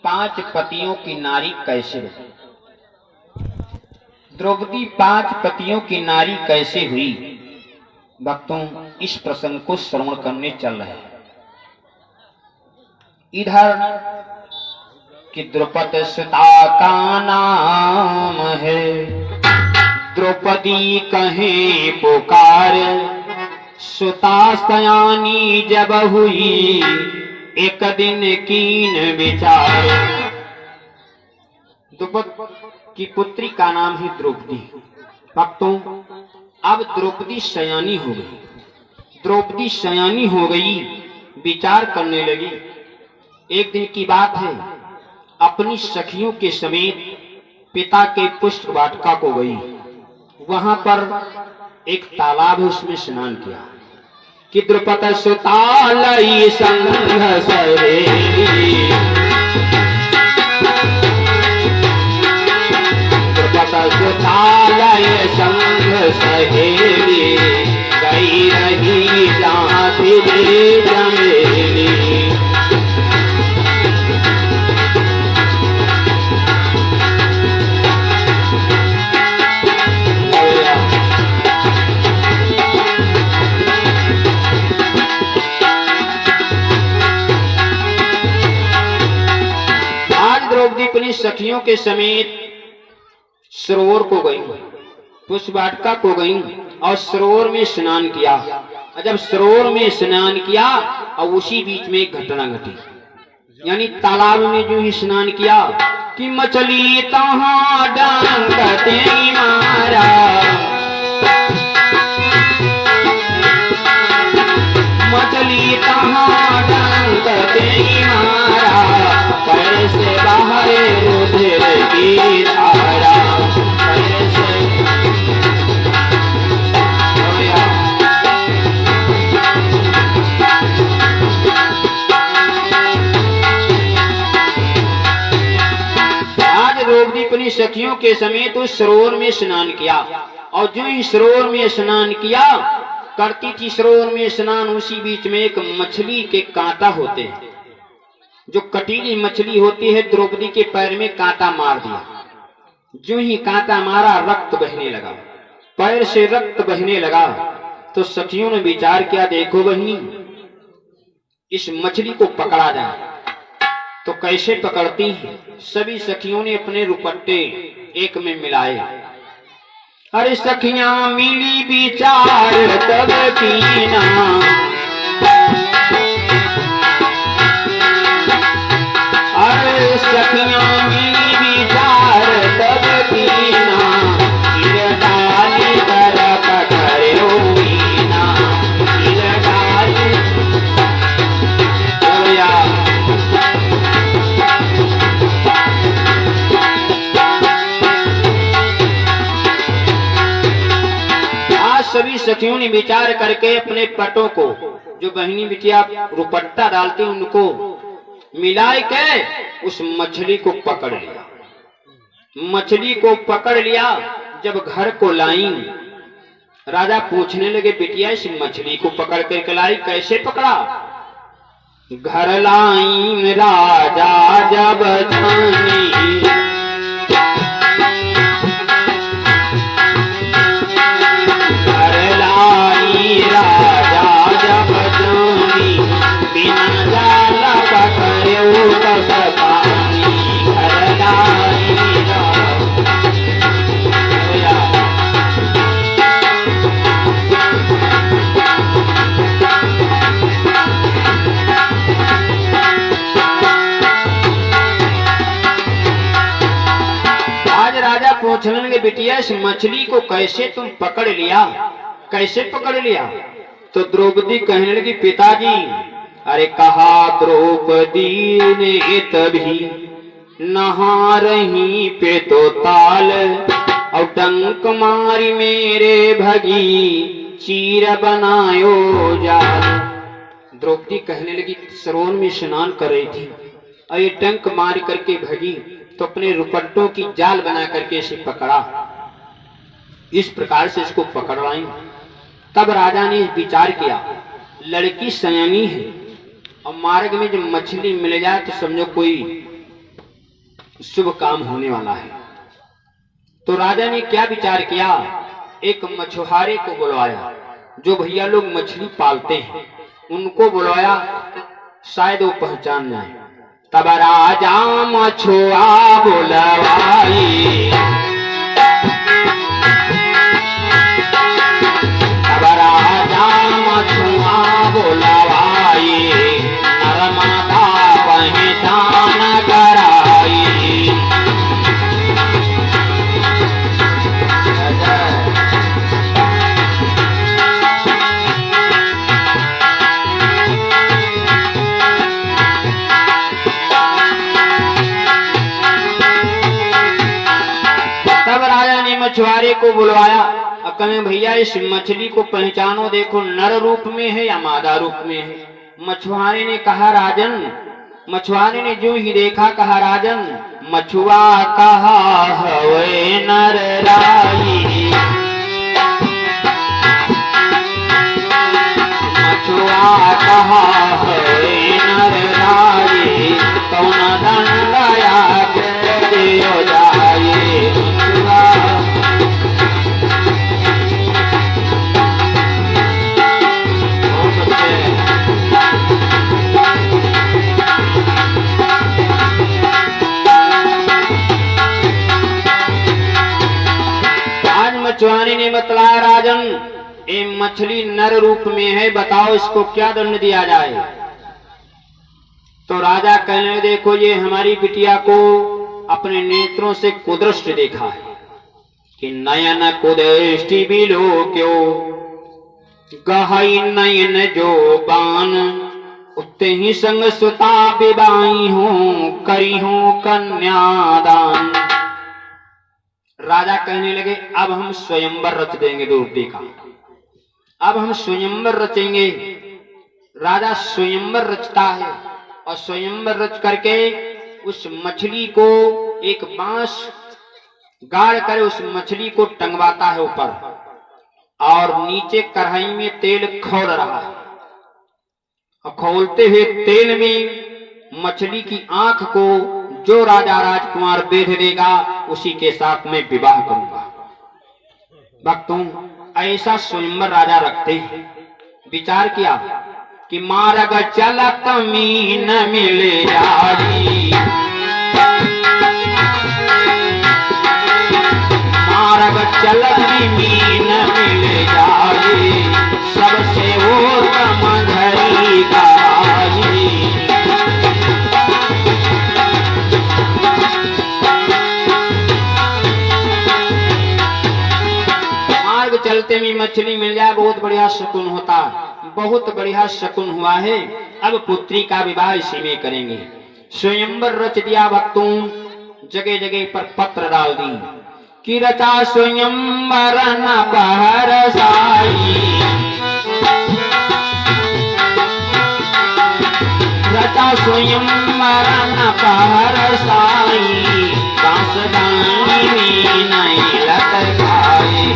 5 पतियों की नारी कैसे हुई? द्रौपदी 5 पतियों की नारी कैसे हुई? भक्तों, इस प्रसंग को श्रवण करने चल रहे हैं। इधर कि द्रौपदी सुता का नाम है, द्रौपदी कहे पुकार, सुता सयानी जब हुई, एक दिन कीन विचार। द्रौपदी की पुत्री का नाम है द्रौपदी। भक्तों, अब द्रौपदी सयानी हो गई। द्रौपदी सयानी हो गई, विचार करने लगी। एक दिन की बात है, अपनी सखियों के समेत पिता के पुष्प वाटिका को गई। वहां पर एक तालाब है, उसमें स्नान किया कि द्रौपदी सुता लई संग सहेली, द्रौपदी सुता लई संग सहेली, गई रही जहाँ फिरे चमेली। द्रौपदी अपनी सखियों के समेत सरोवर को गई, पुष्प वाटिका को गई और सरोवर में स्नान किया। और जब सरोवर में स्नान किया और उसी बीच में एक घटना घटी, यानी तालाब में जो ही स्नान किया कि मछली तहाँ डंकते मारा, मछली तहाँ डंकते मारा, पैर से बाहर रुधिर की धारा, पैर से आज द्रौपदी अपनी सखियों के समेत उस सरोवर में स्नान किया। और जो ही सरोवर में स्नान किया, करती थी सरोवर में स्नान, उसी बीच में एक मछली के कांटा होते हैं, जो कटीली मछली होती है, द्रौपदी के पैर में कांटा मार दिया। जो ही कांटा मारा, रक्त बहने लगा, पैर से रक्त बहने लगा। तो सखियों ने विचार किया, देखो बहिनी, इस मछली को पकड़ा जाए। तो कैसे पकड़ती है? सभी सखियों ने अपने रुपट्टे एक में मिलाए। अरे सखियां मिली विचार तब कीना, अरे सखियां मिली विचार तब कीना, गिर डाली कर पकड़ो मीना, गिर डाली सभी सखियों ने विचार करके अपने पटों को, जो बहनी बिटिया रुपट्टा डालती उनको मिलाए के उस मछली को पकड़ लिया। मछली को पकड़ लिया। जब घर को लाई, राजा पूछने लगे, बिटिया इस मछली को पकड़ कर लाई, कैसे पकड़ा? घर लाई राजा जब जानी, राजा जब जानी, बिना जाला पकड़ो तब पानी, घर लाई आज राजा पूछने लगे, बिटिया इस मछली को कैसे तुम पकड़ लिया, कैसे पकड़ लिया? तो द्रौपदी कहने लगी, पिताजी, अरे कहा द्रौपदी ने तभी, नहा रही पे तो ताल, और डंक मारी मेरे भगी, चीर बनायो जाल। द्रौपदी कहने लगी, सरोवर में स्नान कर रही थी और ये डंक मार करके भगी, तो अपने रुपट्टों की जाल बना करके इसे पकड़ा। इस प्रकार से इसको पकड़ लाई। तब राजा ने विचार किया, लड़की सयानी है और मार्ग में जब मछली मिल जाए तो समझो कोई शुभ काम होने वाला है। तो राजा ने क्या विचार किया, एक मछुआरे को बुलवाया, जो भैया लोग मछली पालते हैं उनको बुलवाया, शायद वो पहचान जाए। तब राजा मछुआ बुलवाई, तब राजा मछुआ बुलवाई, नर्मदा पहचान कराई। मछुआरे को बुलवाया, अब कहें भैया इस मछली को पहचानो, देखो नर रूप में है या मादा रूप में है। मछुआरे ने कहा राजन, मछुआरे ने जो ही देखा कहा राजन, मछुआ कहा हवे नर राई, मछुआ कहा हवे नर राई, कौन दंडया के दियो जाए। मछुआरे ने बतलाया राजन, ये मछली नर रूप में है, बताओ इसको क्या दंड दिया जाए। तो राजा कहने, देखो ये हमारी बिटिया को अपने नेत्रों से कुदृष्टि देखा है कि नयन कुदृष्टि बिलो क्यों, गहई नयन जो बान, उत्ते ही संग सुता विवाही हूं, करी हूं कन्यादान। राजा कहने लगे, अब हम स्वयंवर रच देंगे द्रौपदी का, अब हम स्वयंवर रचेंगे। राजा स्वयंवर रचता है और स्वयंवर रच करके उस मछली को एक बांस गाड़ कर उस मछली को टंगवाता है ऊपर, और नीचे कढ़ाई में तेल खौल रहा है, और खौलते हुए तेल में मछली की आंख को जो राजा राजकुमार बेध देगा उसी के साथ में विवाह करूंगा। भक्तों, ऐसा स्वयंवर राजा रखते हैं। विचार किया कि मार्ग चलत मीन मिले जाई, मार्ग चलत मीन मिले जाई, सबसे वो समझई गाई। चलते में मछली मिल जाए बहुत बढ़िया शकुन होता, बहुत बढ़िया शकुन हुआ है। अब पुत्री का विवाह इसी में करेंगे। स्वयंवर रच दिया भक्तों, जगह जगह पर पत्र डाल दी कि रचा स्वयंवर न पहर साई, रचा स्वयंवर न पहर साई, कांसदानी में नहीं लटकाई।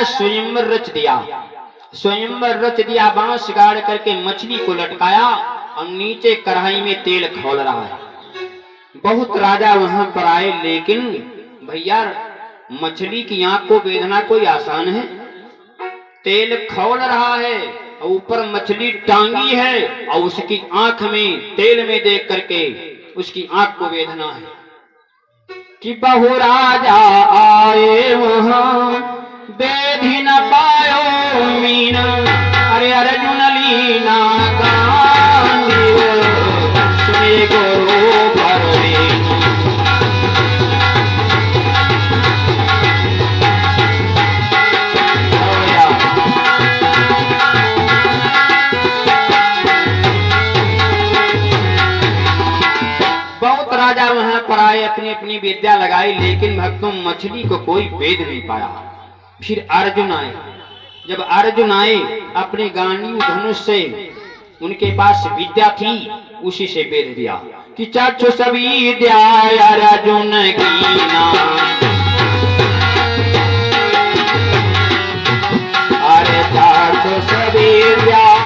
स्वयंवर रच दिया, स्वयंवर रच दिया, बांस गाड़ करके मछली को लटकाया और नीचे कढ़ाई में तेल खौल रहा है। बहुत राजा वहां पर आए, लेकिन भैया मछली की आंख को बेधना कोई आसान है। तेल खौल रहा है और ऊपर मछली टांगी है और उसकी आंख में तेल में देख करके उसकी आंख को बेधना है कि बहु राजा आए वहां बेधी न पायो मीन, अरे अर्जुन लीना गांधी सुने गुरु परवीन। बहुत राजा वहां पर आए, अपनी अपनी विद्या लगाई, लेकिन भक्तों मछली को कोई वेद नहीं पाया। फिर अर्जुन आए, जब अर्जुन आए अपने गांडीव धनुष से, उनके पास विद्या थी, उसी से वेद दिया कि चाचो सभी विद्या अर्जुन की ना।